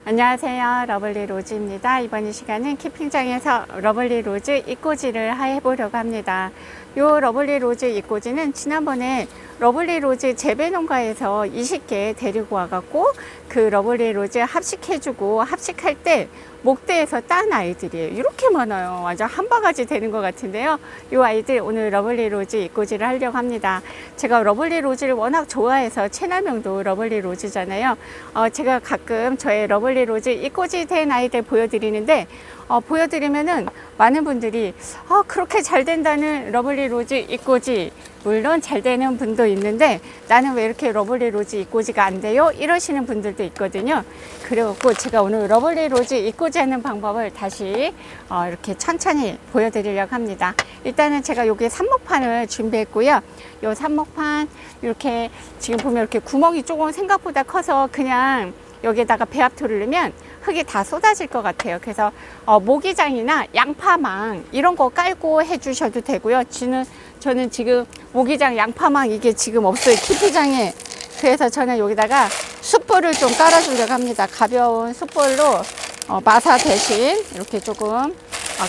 안녕하세요, 러블리 로즈입니다. 이번 이 시간은 키핑장에서 러블리 로즈 잎꽂이를 해보려고 합니다. 이 러블리 로즈 잎꽂이는 지난번에 러블리 로즈 재배농가에서 20개 데리고 와갖고 그 러블리 로즈 합식해주고 합식할 때 목대에서 딴 아이들이에요. 이렇게 많아요. 완전 한 바가지 되는 것 같은데요. 이 아이들 오늘 러블리 로즈 잎꽂이를 하려고 합니다. 제가 러블리 로즈를 워낙 좋아해서 채널명도 러블리 로즈잖아요. 제가 가끔 저의 러블리 로즈 잎꽂이 된 아이들 보여드리는데 보여드리면은 많은 분들이 그렇게 잘 된다는 러블리 로즈 잎꽂이, 물론 잘 되는 분도 있는데 나는 왜 이렇게 러블리 로즈 잎꽂이가 안 돼요? 이러시는 분들도 있거든요. 그래갖고 제가 오늘 러블리 로즈 잎꽂이 하는 방법을 다시 이렇게 천천히 보여드리려고 합니다. 일단은 제가 여기 삽목판을 준비했고요. 이 삽목판 이렇게 지금 보면 이렇게 구멍이 조금 생각보다 커서 그냥 여기에다가 배합토를 넣으면 흙이 다 쏟아질 것 같아요. 그래서 모기장이나 양파망 이런 거 깔고 해주셔도 되고요. 저는 지금 모기장, 양파망 이게 지금 없어요, 키핑장에. 그래서 저는 여기다가 숯불을 좀 깔아주려고 합니다. 가벼운 숯불로 마사 대신 이렇게 조금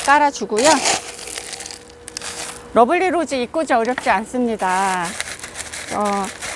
깔아주고요. 러블리 로즈 잎꽂이 어렵지 않습니다.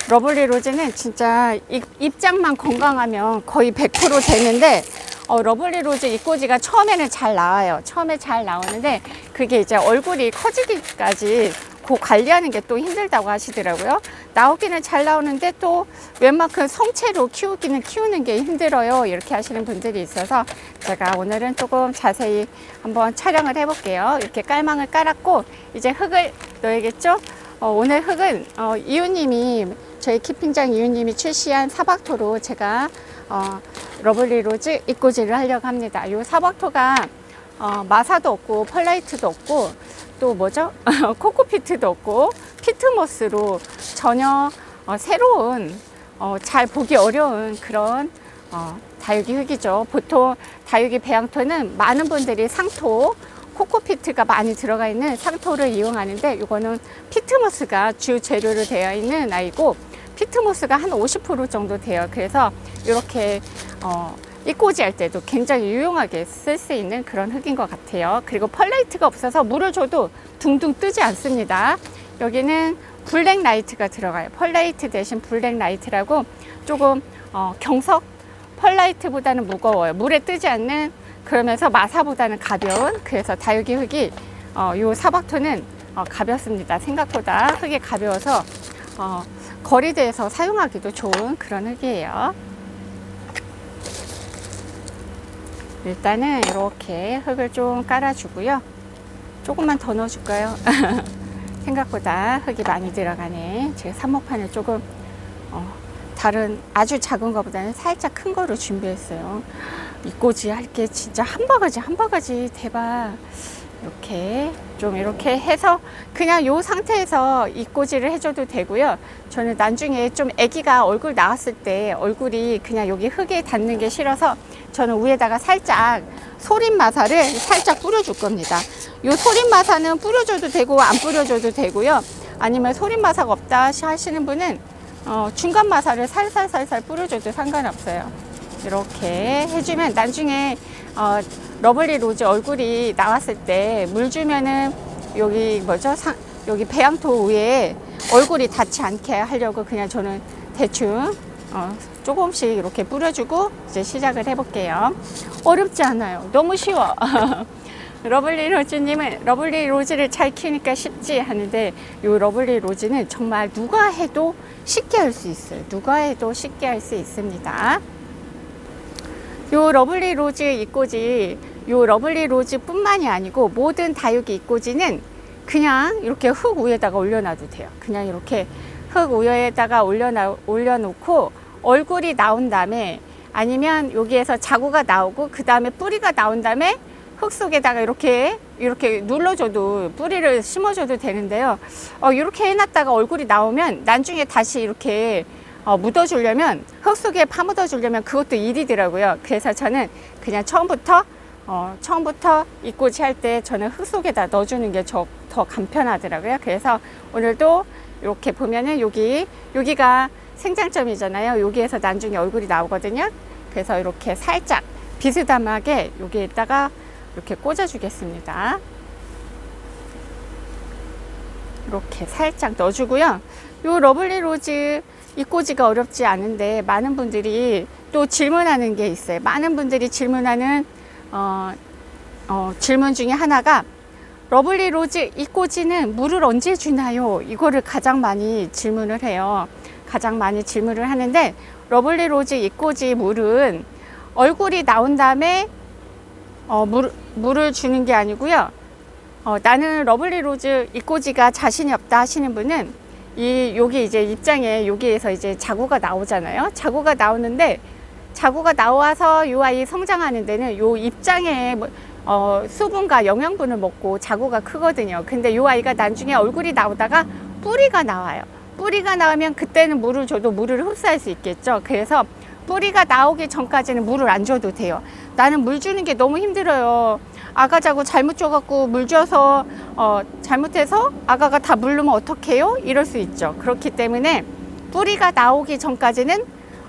러블리 로즈는 진짜 잎장만 건강하면 거의 100% 되는데 러블리 로즈 잎꽂이가 처음에는 잘 나와요. 처음에 잘 나오는데 그게 이제 얼굴이 커지기까지 그 관리하는 게 또 힘들다고 하시더라고요. 나오기는 잘 나오는데 또 웬만큼 성체로 키우는 게 힘들어요, 이렇게 하시는 분들이 있어서 제가 오늘은 조금 자세히 한번 촬영을 해 볼게요. 이렇게 깔망을 깔았고 이제 흙을 넣어야겠죠. 오늘 흙은 이웃님이, 저희 키핑장 이웃님이 출시한 사박토로 제가 러블리 로즈 잎꽂이를 하려고 합니다. 이 사박토가 마사도 없고 펄라이트도 없고 또 뭐죠? 코코피트도 없고 피트모스로 전혀 새로운 잘 보기 어려운 그런 다육이 흙이죠. 보통 다육이 배양토는 많은 분들이 상토, 코코피트가 많이 들어가 있는 상토를 이용하는데 이거는 피트모스가 주 재료로 되어 있는 아이고 피트모스가 한 50% 정도 돼요. 그래서 이렇게 잎꽂이 할 때도 굉장히 유용하게 쓸 수 있는 그런 흙인 것 같아요. 그리고 펄라이트가 없어서 물을 줘도 둥둥 뜨지 않습니다. 여기는 블랙 라이트가 들어가요. 펄라이트 대신 블랙 라이트라고 조금 경석, 펄라이트보다는 무거워요. 물에 뜨지 않는, 그러면서 마사보다는 가벼운, 그래서 다육이 흙이 요 사박토는 가볍습니다. 생각보다 흙이 가벼워서 거리대에서 사용하기도 좋은 그런 흙이에요. 일단은 이렇게 흙을 좀 깔아주고요. 조금만 더 넣어줄까요? 생각보다 흙이 많이 들어가네. 제가 삽목판을 조금 다른 아주 작은 것보다는 살짝 큰 거로 준비했어요. 잎꽂이 할 게 진짜 한 바가지 대박. 이렇게 해서 그냥 이 상태에서 잎꽂이를 해줘도 되고요. 저는 나중에 좀 아기가 얼굴 나왔을 때 얼굴이 그냥 여기 흙에 닿는 게 싫어서 저는 위에다가 살짝 소림마사를 살짝 뿌려줄 겁니다. 이 소림마사는 뿌려줘도 되고 안 뿌려줘도 되고요. 아니면 소림마사가 없다 하시는 분은 중간마사를 살살 뿌려줘도 상관없어요. 이렇게 해주면 나중에 러블리 로즈 얼굴이 나왔을 때 물 주면은 여기 뭐죠? 여기 배양토 위에 얼굴이 닿지 않게 하려고 그냥 저는 대충 조금씩 이렇게 뿌려주고 이제 시작을 해볼게요. 어렵지 않아요. 너무 쉬워. 러블리 로즈님은 러블리 로즈를 잘 키우니까 쉽지 하는데 이 러블리 로즈는 정말 누가 해도 쉽게 할 수 있어요. 누가 해도 쉽게 할 수 있습니다. 요 러블리 로즈 잎꽂이, 요 러블리 로즈 뿐만이 아니고 모든 다육이 잎꽂이는 그냥 이렇게 흙 위에다가 올려놔도 돼요. 그냥 이렇게 흙 위에다가 올려놓고 얼굴이 나온 다음에, 아니면 여기에서 자구가 나오고 그 다음에 뿌리가 나온 다음에 흙 속에다가 이렇게 눌러줘도, 뿌리를 심어줘도 되는데요. 이렇게 해놨다가 얼굴이 나오면 나중에 다시 이렇게 묻어주려면, 흙 속에 파묻어주려면 그것도 일이더라고요. 그래서 저는 그냥 처음부터 잎꽂이 할 때 저는 흙 속에다 넣어주는 게 더 간편하더라고요. 그래서 오늘도 이렇게 보면은 여기가 생장점이잖아요. 여기에서 나중에 얼굴이 나오거든요. 그래서 이렇게 살짝 비스듬하게 여기에다가 이렇게 꽂아 주겠습니다. 이렇게 살짝 넣어주고요. 요 러블리 로즈 이꽂이가 어렵지 않은데 많은 분들이 또 질문하는 게 있어요. 많은 분들이 질문하는 질문 중에 하나가 러블리 로즈 이꽂이는 물을 언제 주나요? 이거를 가장 많이 질문을 해요. 가장 많이 질문을 하는데 러블리 로즈 이꽂이 물은 얼굴이 나온 다음에 물을 주는 게 아니고요. 나는 러블리 로즈 이꽂이가 자신이 없다 하시는 분은 여기 이제 입장에 여기에서 이제 자구가 나오잖아요. 자구가 나오는데 자구가 나와서 이 아이 성장하는 데는 요 입장에 수분과 영양분을 먹고 자구가 크거든요. 근데 이 아이가 나중에 얼굴이 나오다가 뿌리가 나와요. 뿌리가 나오면 그때는 물을 줘도 물을 흡수할 수 있겠죠. 그래서 뿌리가 나오기 전까지는 물을 안 줘도 돼요. 나는 물 주는 게 너무 힘들어요. 아가 자고 잘못 줘갖고 물 줘서 잘못해서 아가가 다 물르면 어떡해요? 이럴 수 있죠. 그렇기 때문에 뿌리가 나오기 전까지는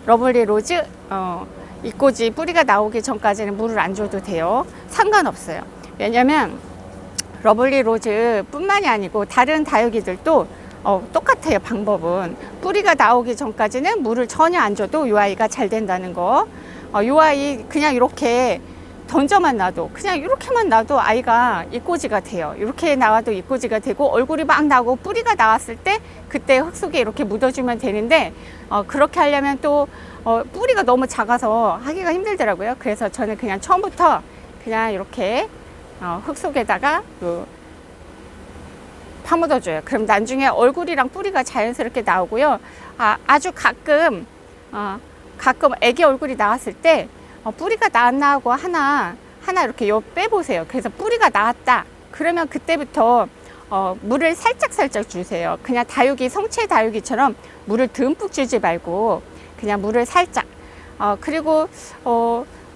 러블리 로즈 이꽂이 뿌리가 나오기 전까지는 물을 안 줘도 돼요. 상관없어요. 왜냐면 러블리 로즈 뿐만이 아니고 다른 다육이들도 똑같아요. 방법은 뿌리가 나오기 전까지는 물을 전혀 안 줘도 이 아이가 잘 된다는 거. 이 아이 그냥 이렇게 던져만 놔도 그냥 이렇게만 놔도 아이가 이꽂이가 돼요. 이렇게 나와도 이꽂이가 되고 얼굴이 막 나오고 뿌리가 나왔을 때 그때 흙 속에 이렇게 묻어주면 되는데 그렇게 하려면 또 뿌리가 너무 작아서 하기가 힘들더라고요. 그래서 저는 그냥 처음부터 그냥 이렇게 흙 속에다가 파묻어줘요. 그럼 나중에 얼굴이랑 뿌리가 자연스럽게 나오고요. 아주 가끔 애기 얼굴이 나왔을 때 뿌리가 나왔나 하고 하나 이렇게 빼보세요. 그래서 뿌리가 나왔다. 그러면 그때부터 물을 살짝 주세요. 그냥 다육이 성체 다육이처럼 물을 듬뿍 주지 말고 그냥 물을 살짝. 그리고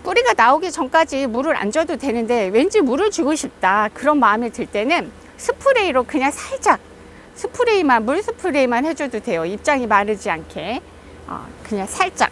뿌리가 나오기 전까지 물을 안 줘도 되는데 왠지 물을 주고 싶다. 그런 마음이 들 때는 스프레이로 그냥 살짝 물 스프레이만 해줘도 돼요. 입장이 마르지 않게 그냥 살짝.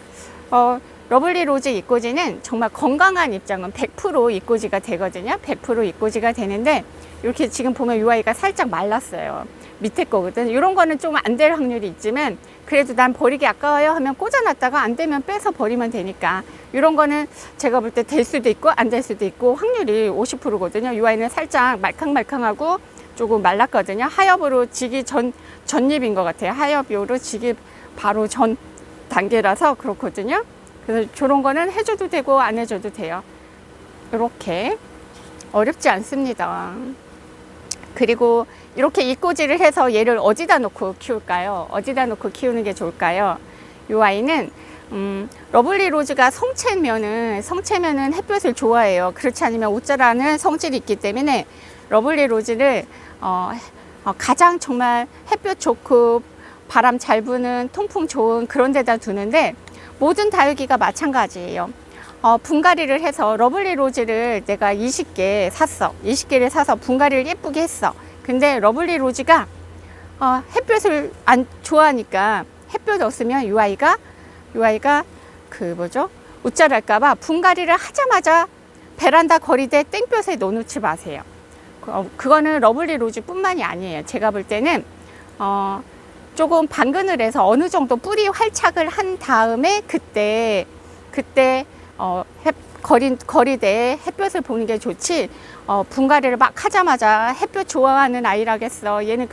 러블리 로즈 이꽂이는 정말 건강한 입장은 100% 이꽂이가 되거든요. 100% 이꽂이가 되는데 이렇게 지금 보면 이 아이가 살짝 말랐어요. 밑에 거거든. 이런 거는 좀 안 될 확률이 있지만 그래도 난 버리기 아까워요 하면 꽂아놨다가 안 되면 빼서 버리면 되니까 이런 거는 제가 볼 때 될 수도 있고 안 될 수도 있고 확률이 50%거든요. 이 아이는 살짝 말캉말캉하고 조금 말랐거든요. 하엽으로 지기 전입인 것 같아요. 하엽으로 지기 바로 전 단계라서 그렇거든요. 그래서 저런 거는 해줘도 되고 안 해줘도 돼요. 이렇게 어렵지 않습니다. 그리고 이렇게 이꽂이를 해서 얘를 어디다 놓고 키울까요? 어디다 놓고 키우는 게 좋을까요? 이 아이는 러블리 로즈가 성체면은 햇볕을 좋아해요. 그렇지 않으면 옷자라는 성질이 있기 때문에 러블리 로즈를 가장 정말 햇볕 좋고 바람 잘 부는 통풍 좋은 그런 데다 두는데 모든 다육이가 마찬가지예요. 분갈이를 해서 러블리 로즈를 내가 20개 샀어. 20개를 사서 분갈이를 예쁘게 했어. 근데 러블리 로즈가 햇볕을 안 좋아하니까 햇볕 없으면 이 아이가 웃자랄까봐 분갈이를 하자마자 베란다 거리대 땡볕에 넣어놓지 마세요. 그거는 러블리 로즈 뿐만이 아니에요. 제가 볼 때는 조금 반근을 해서 어느 정도 뿌리 활착을 한 다음에 그때 거리대에 햇볕을 보는 게 좋지 분갈이를 막 하자마자 햇볕 좋아하는 아이라겠어 얘는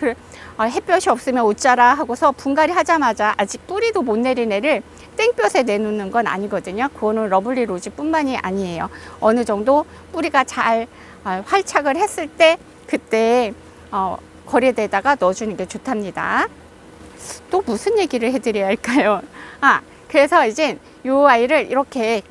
햇볕이 없으면 옷자라 하고서 분갈이 하자마자 아직 뿌리도 못 내린 애를 땡볕에 내놓는 건 아니거든요. 그거는 러블리 로즈 뿐만이 아니에요. 어느 정도 뿌리가 잘 활착을 했을 때 그때 거리대에다가 넣어주는 게 좋답니다. 또 무슨 얘기를 해드려야 할까요? 그래서 이제 이 아이를 이렇게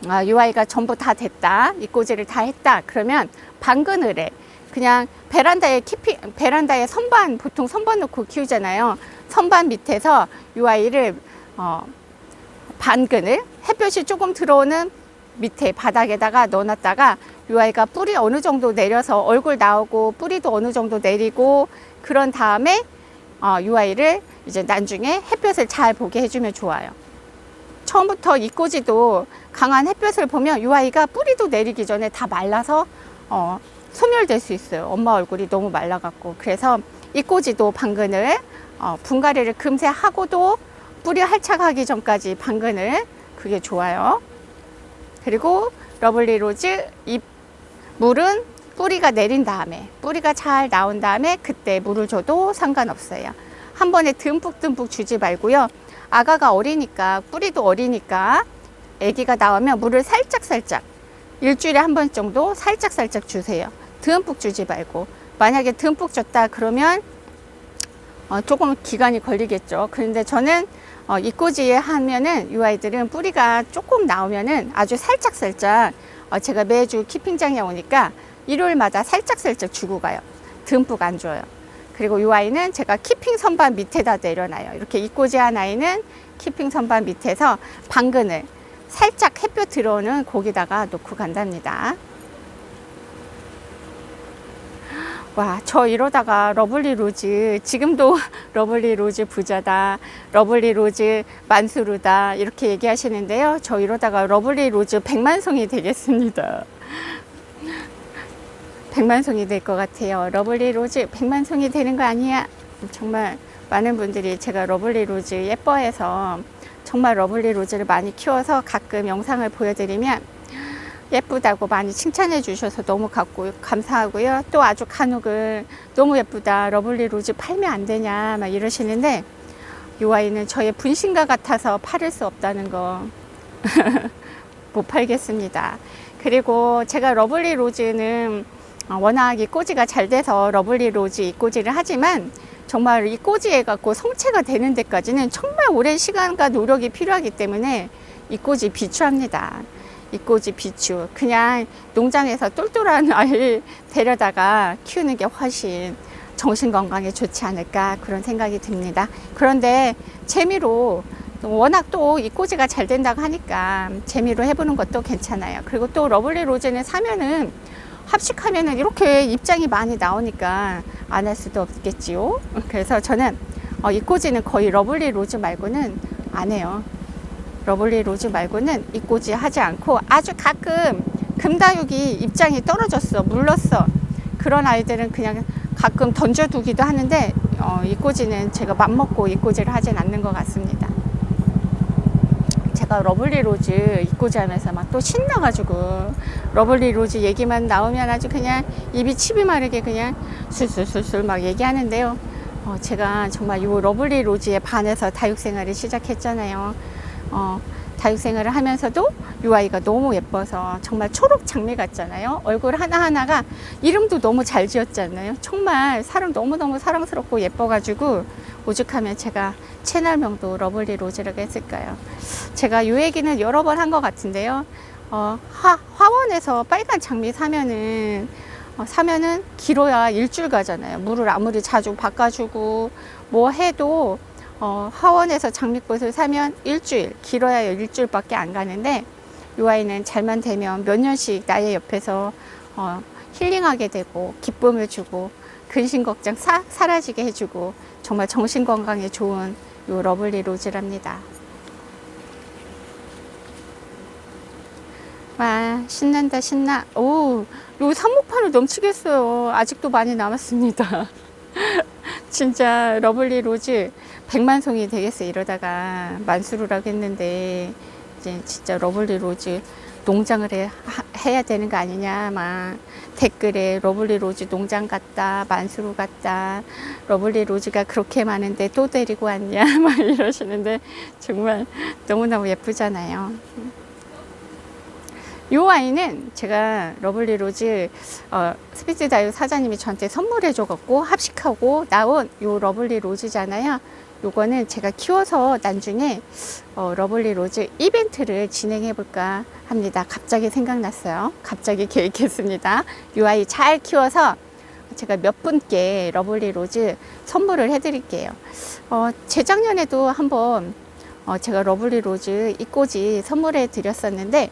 이 아이가 전부 다 됐다. 이꽂이를 다 했다. 그러면 반그늘에 그냥 베란다에 선반 보통 선반 놓고 키우잖아요. 선반 밑에서 이 아이를 반그늘 햇볕이 조금 들어오는 밑에 바닥에다가 넣어놨다가 이 아이가 뿌리 어느 정도 내려서 얼굴 나오고 뿌리도 어느 정도 내리고 그런 다음에 이 아이를 이제 나중에 햇볕을 잘 보게 해주면 좋아요. 처음부터 이 꼬지도 강한 햇볕을 보면 이 아이가 뿌리도 내리기 전에 다 말라서 소멸될 수 있어요. 엄마 얼굴이 너무 말라갖고. 그래서 이 꼬지도 방근을 분갈이를 금세 하고도 뿌리 활착하기 전까지 방근을, 그게 좋아요. 그리고 러블리 로즈 잎 물은 뿌리가 내린 다음에, 뿌리가 잘 나온 다음에 그때 물을 줘도 상관없어요. 한 번에 듬뿍듬뿍 주지 말고요. 아가가 어리니까, 뿌리도 어리니까 아기가 나오면 물을 살짝살짝, 일주일에 한 번 정도 살짝살짝 주세요. 듬뿍 주지 말고. 만약에 듬뿍 줬다 그러면 조금 기간이 걸리겠죠. 그런데 저는 이꼬지에 하면은 이 아이들은 뿌리가 조금 나오면은 아주 살짝살짝, 제가 매주 키핑장에 오니까 일요일마다 살짝살짝 주고 가요. 듬뿍 안 줘요. 그리고 이 아이는 제가 키핑 선반 밑에다 내려놔요. 이렇게 이꼬지 한 아이는 키핑 선반 밑에서 방근을 살짝 햇볕 들어오는 고기다가 놓고 간답니다. 와, 저 이러다가 러블리 로즈, 지금도 러블리 로즈 부자다, 러블리 로즈 만수르다 이렇게 얘기하시는데요. 저 이러다가 러블리 로즈 백만송이 되겠습니다. 백만송이 될 것 같아요. 러블리 로즈 백만송이 되는 거 아니야? 정말 많은 분들이 제가 러블리 로즈 예뻐해서 정말 러블리 로즈를 많이 키워서 가끔 영상을 보여드리면 예쁘다고 많이 칭찬해 주셔서 너무 감사하고요. 또 아주 간혹을 너무 예쁘다, 러블리 로즈 팔면 안 되냐 막 이러시는데, 이 아이는 저의 분신과 같아서 팔을 수 없다는 거 못 팔겠습니다. 그리고 제가 러블리 로즈는 워낙 이 꼬지가 잘 돼서 러블리 로즈 이 꼬지를 하지만, 정말 이 꼬지에 갖고 성체가 되는 데까지는 정말 오랜 시간과 노력이 필요하기 때문에 이 꼬지 비추합니다. 이 꼬지 비추. 그냥 농장에서 똘똘한 아이 데려다가 키우는 게 훨씬 정신 건강에 좋지 않을까, 그런 생각이 듭니다. 그런데 재미로, 워낙 또 이 꼬지가 잘 된다고 하니까 재미로 해보는 것도 괜찮아요. 그리고 또 러블리 로즈는 사면은 합식하면은 이렇게 입장이 많이 나오니까 안 할 수도 없겠지요. 그래서 저는 이 꼬지는 거의 러블리 로즈 말고는 안 해요. 러블리 로즈 말고는 이 꼬지 하지 않고, 아주 가끔 금다육이 입장이 떨어졌어, 물렀어, 그런 아이들은 그냥 가끔 던져두기도 하는데, 이 꼬지는 제가 맘먹고 이 꼬지를 하진 않는 것 같습니다. 제가 러블리 로즈 이 꼬지 하면서 막 또 신나가지고 러블리 로즈 얘기만 나오면 아주 그냥 입이 침이 마르게 그냥 술술술술 막 얘기하는데요. 제가 정말 이 러블리 로즈에 반해서 다육생활을 시작했잖아요. 다육생활을 하면서도 이 아이가 너무 예뻐서 정말 초록 장미 같잖아요. 얼굴 하나하나가, 이름도 너무 잘 지었잖아요. 정말 사람 너무너무 사랑스럽고 예뻐가지고 오죽하면 제가 채널명도 러블리 로즈라고 했을까요. 제가 이 얘기는 여러 번 한 것 같은데요. 화원에서 빨간 장미 사면은 길어야 일주일 가잖아요. 물을 아무리 자주 바꿔주고 뭐 해도 화원에서 장미꽃을 사면 일주일, 길어야 일주일밖에 안 가는데, 이 아이는 잘만 되면 몇 년씩 나의 옆에서 힐링하게 되고 기쁨을 주고 근심 걱정 사라지게 해주고 정말 정신 건강에 좋은 이 러블리 로즈랍니다. 와, 신난다 신나. 오, 요 산모판을 넘치겠어요. 아직도 많이 남았습니다. 진짜 러블리 로즈 백만송이 되겠어요. 이러다가 만수르라고 했는데 이제 진짜 러블리 로즈 농장을 해야 되는 거 아니냐 막 댓글에 러블리 로즈 농장 같다, 만수르 같다, 러블리 로즈가 그렇게 많은데 또 데리고 왔냐 막 이러시는데, 정말 너무너무 예쁘잖아요. 이 아이는 제가 러블리 로즈 스피츠 다육 사장님이 저한테 선물해 줘갖고 합식하고 나온 이 러블리 로즈잖아요. 요거는 제가 키워서 나중에 러블리 로즈 이벤트를 진행해 볼까 합니다. 갑자기 생각났어요. 갑자기 계획했습니다. 이 아이 잘 키워서 제가 몇 분께 러블리 로즈 선물을 해 드릴게요. 재작년에도 한번 제가 러블리 로즈 이 꼬지 선물해 드렸었는데,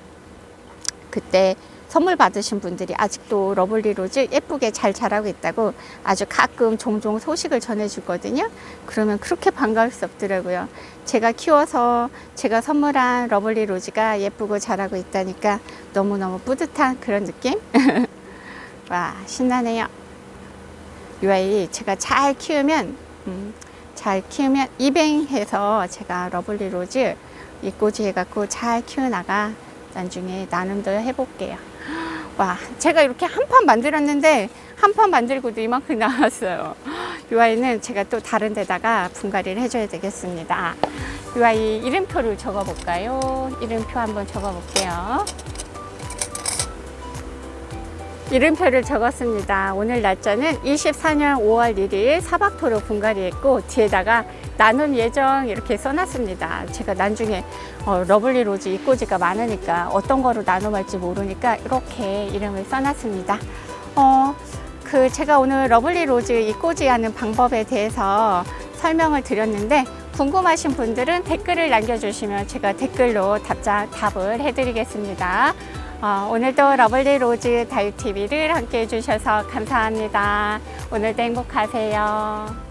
그때 선물 받으신 분들이 아직도 러블리 로즈 예쁘게 잘 자라고 있다고 아주 가끔 종종 소식을 전해주거든요. 그러면 그렇게 반가울 수 없더라고요. 제가 키워서 제가 선물한 러블리 로즈가 예쁘고 자라고 있다니까 너무너무 뿌듯한 그런 느낌? 와, 신나네요. 이 아이 제가 잘 키우면 입행해서 제가 러블리 로즈 이꼬지 해갖고 잘 키워나가 나중에 나눔도 해볼게요. 와, 제가 이렇게 한 판 만들었는데 한 판 만들고도 이만큼 나왔어요. 이 아이는 제가 또 다른 데다가 분갈이를 해줘야 되겠습니다. 이 아이 이름표를 적어볼까요? 이름표 한번 적어볼게요. 이름표를 적었습니다. 오늘 날짜는 24년 5월 1일 사박토로 분갈이했고 뒤에다가 나눔 예정 이렇게 써놨습니다. 제가 나중에 러블리 로즈 이꼬지가 많으니까 어떤 거로 나눔할지 모르니까 이렇게 이름을 써놨습니다. 제가 오늘 러블리 로즈 이꼬지 하는 방법에 대해서 설명을 드렸는데 궁금하신 분들은 댓글을 남겨주시면 제가 댓글로 답을 해드리겠습니다. 오늘도 러블리 로즈 다육TV를 함께 해주셔서 감사합니다. 오늘도 행복하세요.